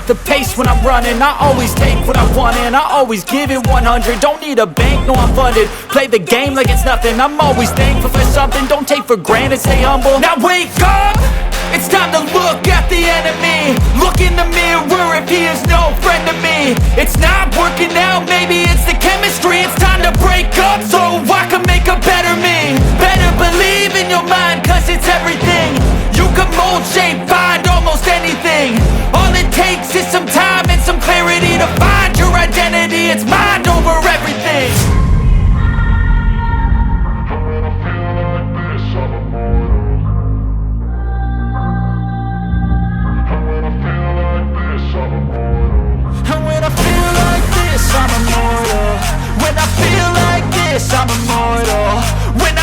the pace when I'm running. I always take what I want and I always give it 100. Don't need a bank, no I'm funded. Play the game like it's nothing. I'm always thankful for something. Don't take for granted, stay humble. Now wake up, it's time to look at the enemy. Look in the mirror if he is no friend to me. It's not working out, maybe it's the chemistry. It's time to break up so I can make a better me. Better believe in your mind, cause it's everything. You can mold, shape, find almost anything. All it takes is some time and some clarity to find your identity. It's mind over everything. And when I feel like this, I'm immortal. When I feel like this, I'm immortal. When